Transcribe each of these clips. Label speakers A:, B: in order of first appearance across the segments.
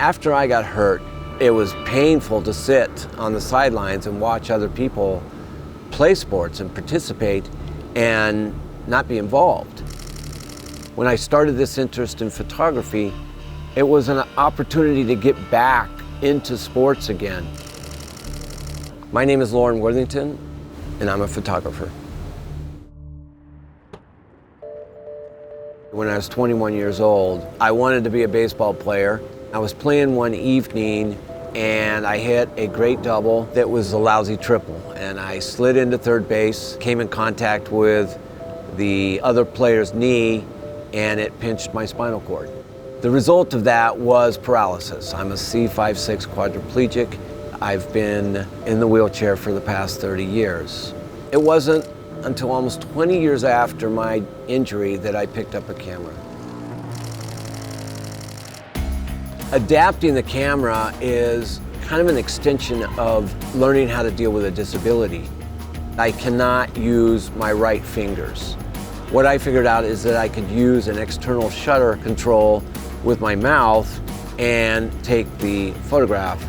A: After I got hurt, it was painful to sit on the sidelines and watch other people play sports and participate and not be involved. When I started this interest in photography, it was an opportunity to get back into sports again. My name is Lauren Worthington, and I'm a photographer. When I was 21 years old, I wanted to be a baseball player. I was playing one evening and I hit a great double that was a lousy triple. And I slid into third base, came in contact with the other player's knee, and it pinched my spinal cord. The result of that was paralysis. I'm a C5-6 quadriplegic. I've been in the wheelchair for the past 30 years. It wasn't until almost 20 years after my injury that I picked up a camera. Adapting the camera is kind of an extension of learning how to deal with a disability. I cannot use my right fingers. What I figured out is that I could use an external shutter control with my mouth and take the photograph.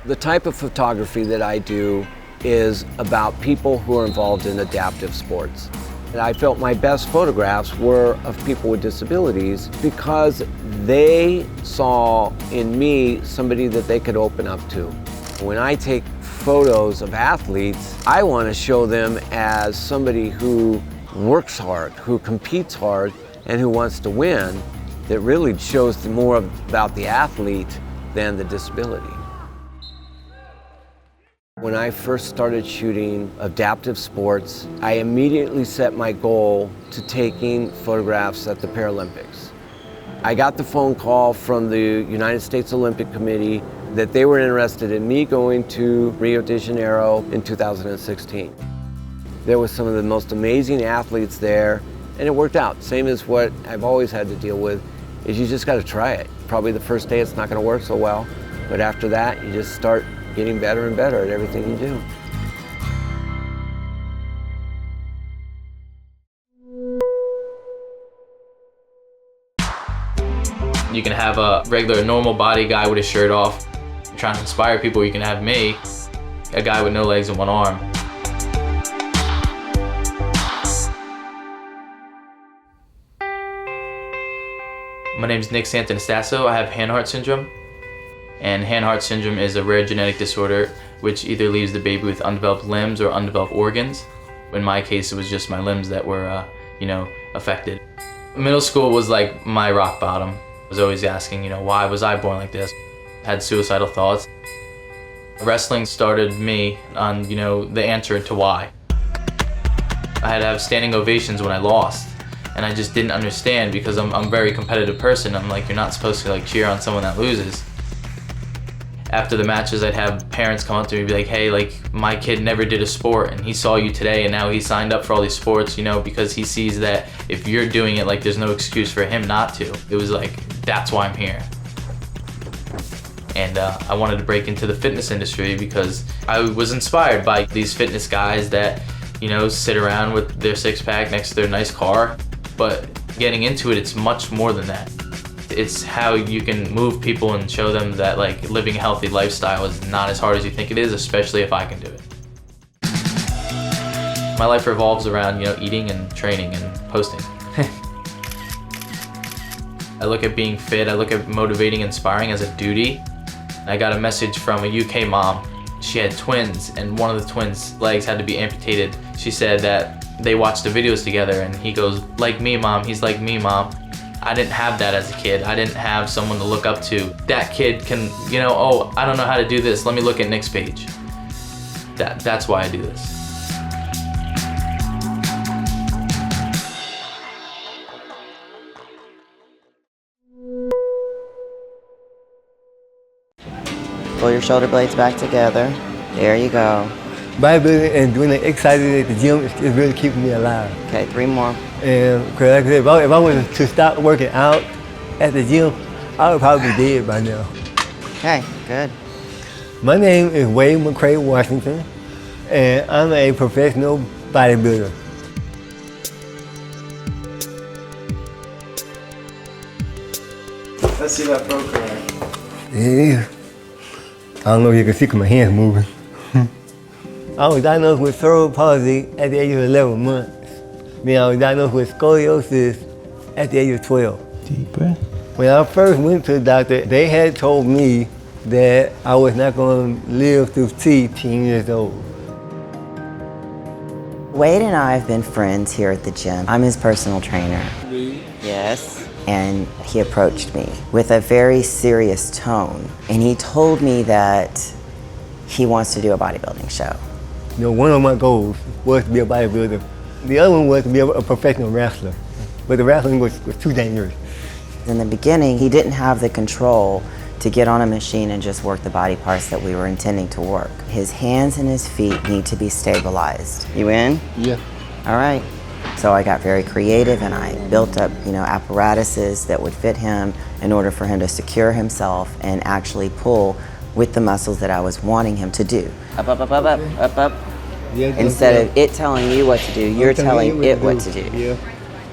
A: The type of photography that I do is about people who are involved in adaptive sports. And I felt my best photographs were of people with disabilities because they saw in me somebody that they could open up to. When I take photos of athletes, I want to show them as somebody who works hard, who competes hard, and who wants to win. That really shows more about the athlete than the disability. When I first started shooting adaptive sports, I immediately set my goal to taking photographs at the Paralympics. I got the phone call from the United States Olympic Committee that they were interested in me going to Rio de Janeiro in 2016. There was some of the most amazing athletes there, and it worked out. Same as what I've always had to deal with, is you just got to try it. Probably the first day it's not going to work so well, but after that you just start getting better and better at everything you do.
B: You can have a regular, normal body guy with his shirt off. You're trying to inspire people, you can have me, a guy with no legs and one arm. My name is Nick Stanton. I have Hanhart syndrome. And Hanhart syndrome is a rare genetic disorder which either leaves the baby with undeveloped limbs or undeveloped organs. In my case, it was just my limbs that were, affected. Middle school was like my rock bottom. I was always asking, why was I born like this? I had suicidal thoughts. Wrestling started me on, the answer to why. I had to have standing ovations when I lost. And I just didn't understand because I'm a very competitive person. I'm like, you're not supposed to cheer on someone that loses. After the matches, I'd have parents come up to me and be like, hey, my kid never did a sport and he saw you today and now he signed up for all these sports, because he sees that if you're doing it, there's no excuse for him not to. It was that's why I'm here. And I wanted to break into the fitness industry because I was inspired by these fitness guys that, sit around with their six-pack next to their nice car. But getting into it, it's much more than that. It's how you can move people and show them that living a healthy lifestyle is not as hard as you think it is, especially if I can do it. My life revolves around, eating and training and posting. I look at being fit, I look at motivating, inspiring as a duty. I got a message from a UK mom. She had twins and one of the twins' legs had to be amputated. She said that they watched the videos together and he goes, like me, mom, he's like me, mom. I didn't have that as a kid. I didn't have someone to look up to. That kid can, oh, I don't know how to do this. Let me look at Nick's page. That's why I do this.
C: Pull your shoulder blades back together. There you go.
D: Bodybuilding and doing the exercises at the gym is really keeping me alive.
C: Okay, 3 more.
D: And cause like I said, if I was to stop working out at the gym, I would probably be dead by now.
C: Okay, good.
D: My name is Wade McCray Washington, and I'm a professional bodybuilder.
B: Let's see that pro card.
D: Yeah. I don't know if you can see 'cause my hands moving. I was diagnosed with cerebral palsy at the age of 11 months. Then I was diagnosed with scoliosis at the age of 12.
E: Deep breath.
D: When I first went to the doctor, they had told me that I was not going to live to see 10 years old.
C: Wade and I have been friends here at the gym. I'm his personal trainer. Yes. And he approached me with a very serious tone. And he told me that he wants to do a bodybuilding show.
D: You know, one of my goals was to be a bodybuilder. The other one was to be a professional wrestler. But the wrestling was too dangerous.
C: In the beginning, he didn't have the control to get on a machine and just work the body parts that we were intending to work. His hands and his feet need to be stabilized. You in?
D: Yeah.
C: All right. So I got very creative and I built up, apparatuses that would fit him in order for him to secure himself and actually pull with the muscles that I was wanting him to do. Up, up, up, up, up, up, up.
D: Yeah,
C: Instead of it telling you what to do, you're telling it what to do.
D: Yeah.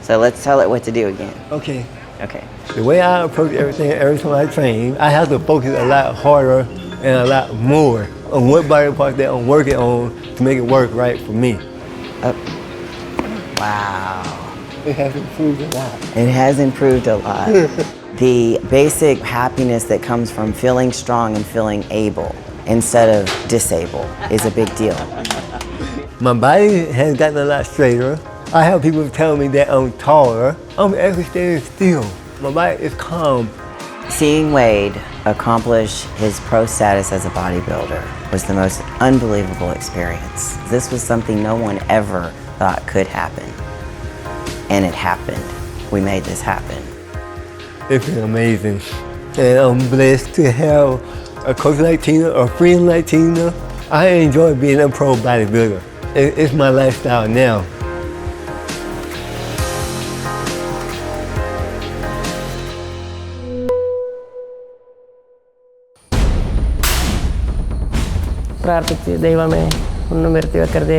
C: So let's tell it what to do again.
D: Okay.
C: Okay.
D: The way I approach everything, every time I train, I have to focus a lot harder and a lot more on what body part that I'm working on to make it work right for me.
C: Up. Wow.
D: It has improved a lot.
C: It has improved a lot. The basic happiness that comes from feeling strong and feeling able instead of disabled is a big deal.
D: My body has gotten a lot straighter. I have people tell me that I'm taller. I'm actually standing still. My body is calm.
C: Seeing Wade accomplish his pro status as a bodybuilder was the most unbelievable experience. This was something no one ever thought could happen. And it happened. We made this happen.
D: It's been amazing. And I'm blessed to have a coach like Tina, a friend like Tina. I enjoy being a pro bodybuilder. It's my lifestyle now.
F: പ്രാർത്ഥിച്ച് ദൈവമേ ഒന്നും വരുത്തി വെക്കരുതേ.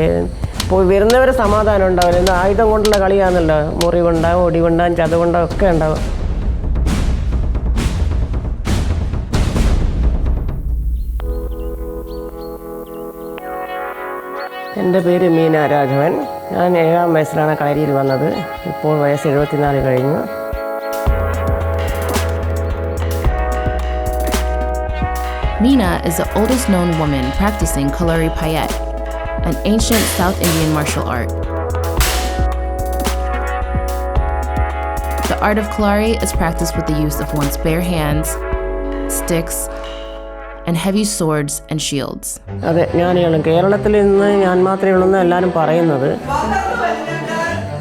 F: ഇപ്പോൾ വരുന്നവരെ സമാധാനം ഉണ്ടാവില്ല. ഇന്ന് ആയുധം കൊണ്ടുള്ള കളിയാണല്ലോ. മുറിവുണ്ടാവും, ഒടിവുണ്ടാവും, ചതവുണ്ടാവും, ഒക്കെ ഉണ്ടാവും. എൻ്റെ പേര് മീന രാഘവൻ. ഞാൻ 7-ാം വയസ്സിലാണ് കളരിയിൽ വന്നത്. ഇപ്പോൾ വയസ്സ് 74 കഴിഞ്ഞു.
G: Meena is the oldest known woman practicing Kalari Payet, an ancient South Indian martial art. The art of Kalari is practiced with the use of one's bare hands, sticks, and heavy swords and shields.
F: അതെ, ഞാനാണ് കേരളത്തിൽ നിന്ന് ഞാൻ മാത്രമേ ഉള്ളൂ എല്ലാവരും പറയുന്നത്.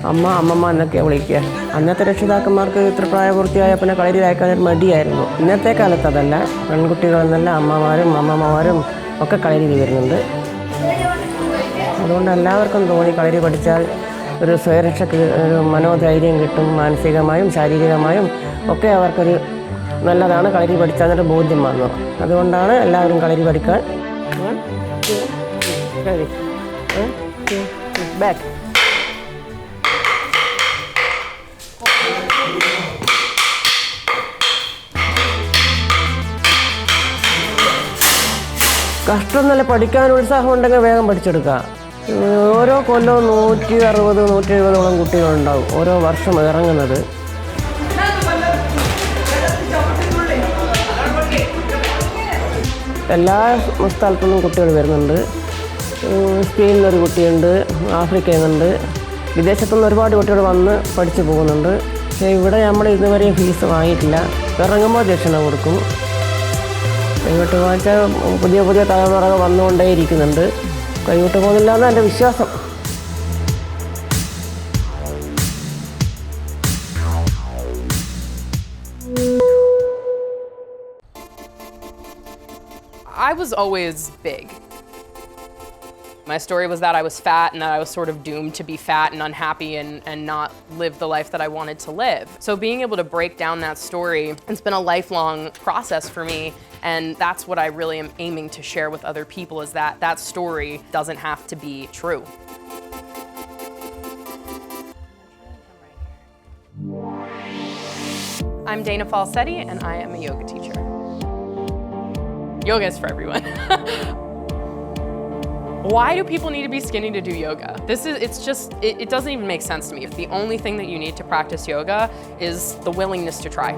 F: അമ്മമ്മ എന്നൊക്കെ വിളിക്കുക. അന്നത്തെ രക്ഷിതാക്കന്മാർക്ക് ഇത്ര പ്രായപൂർത്തിയായ പിന്നെ കളരിയിൽ അയക്കാൻ മടിയായിരുന്നു. ഇന്നത്തെ കാലത്ത് അതല്ല. പെൺകുട്ടികളെന്നല്ല അമ്മമാരും അമ്മമ്മമാരും ഒക്കെ കളരിയിൽ വരുന്നുണ്ട്. അതുകൊണ്ട് എല്ലാവർക്കും തോന്നി കളരി പഠിച്ചാൽ ഒരു സ്വയരക്ഷയ്ക്ക് ഒരു മനോധൈര്യം കിട്ടും. മാനസികമായും ശാരീരികമായും ഒക്കെ അവർക്കൊരു നല്ലതാണ് കളരി പഠിച്ചാൽ എന്നൊരു ബോധ്യം വന്നു. അതുകൊണ്ടാണ് എല്ലാവരും കളരി പഠിക്കാൻ ബാക്ക്. കഷ്ടം നല്ല പഠിക്കാൻ ഉത്സാഹം ഉണ്ടെങ്കിൽ വേഗം പഠിച്ചെടുക്കുക. ഓരോ കൊല്ലവും 160-170 കുട്ടികളുണ്ടാവും ഓരോ വർഷം ഇറങ്ങുന്നത്. എല്ലാ സ്ഥലത്തുനിന്നും കുട്ടികൾ വരുന്നുണ്ട്. സ്പെയിനിൽ നിന്നൊരു കുട്ടിയുണ്ട്, ആഫ്രിക്കയിൽ നിന്നുണ്ട്, വിദേശത്തുനിന്ന് ഒരുപാട് കുട്ടികൾ വന്ന് പഠിച്ചു പോകുന്നുണ്ട്. പക്ഷേ ഇവിടെ നമ്മൾ ഇതുവരെയും ഫീസ് വാങ്ങിയിട്ടില്ല. ഇറങ്ങുമ്പോൾ ദക്ഷിണ കൊടുക്കും. കൈവിട്ട് വാങ്ങിച്ചാൽ പുതിയ പുതിയ തലമുറകൾ വന്നുകൊണ്ടേയിരിക്കുന്നുണ്ട്. കൈവിട്ട് പോകുന്നില്ല എന്നാണ് എൻ്റെ വിശ്വാസം.
H: I was always big. My story was that I was fat and that I was sort of doomed to be fat and unhappy and not live the life that I wanted to live. So being able to break down that story, it's been a lifelong process for me, and that's what I really am aiming to share with other people, is that that story doesn't have to be true. I'm Dana Falsetti, and I am a yoga teacher. Yoga is for everyone. Why do people need to be skinny to do yoga? It doesn't even make sense to me. The only thing that you need to practice yoga is the willingness to try.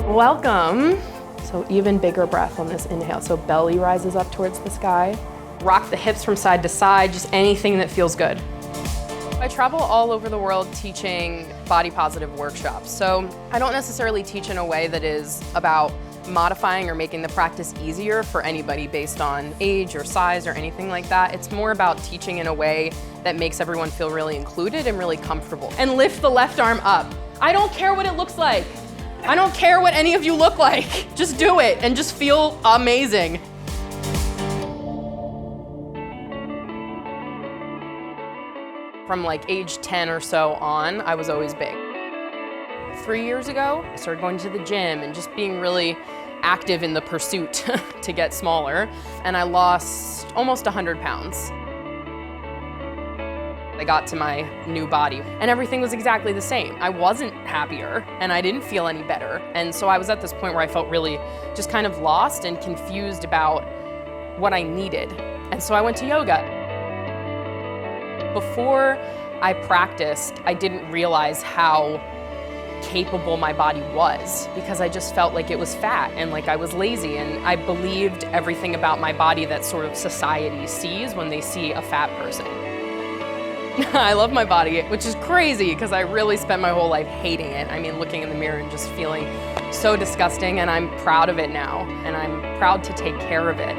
H: Welcome. So even bigger breath on this inhale. So belly rises up towards the sky. Rock the hips from side to side, just anything that feels good. I travel all over the world teaching body positive workshops. So I don't necessarily teach in a way that is about modifying or making the practice easier for anybody based on age or size or anything like that. It's more about teaching in a way that makes everyone feel really included and really comfortable. And lift the left arm up. I don't care what it looks like. I don't care what any of you look like. Just do it and just feel amazing. From like age 10 or so on, I was always big. 3 years ago, I started going to the gym and just being really active in the pursuit to get smaller. And I lost almost 100 pounds. I got to my new body and everything was exactly the same. I wasn't happier and I didn't feel any better. And so I was at this point where I felt really just kind of lost and confused about what I needed. And so I went to yoga. Before I practiced, I didn't realize how capable my body was because I just felt like it was fat and like I was lazy, and I believed everything about my body that sort of society sees when they see a fat person. I love my body, which is crazy because I really spent my whole life hating it. I mean, looking in the mirror and just feeling so disgusting, and I'm proud of it now, and I'm proud to take care of it.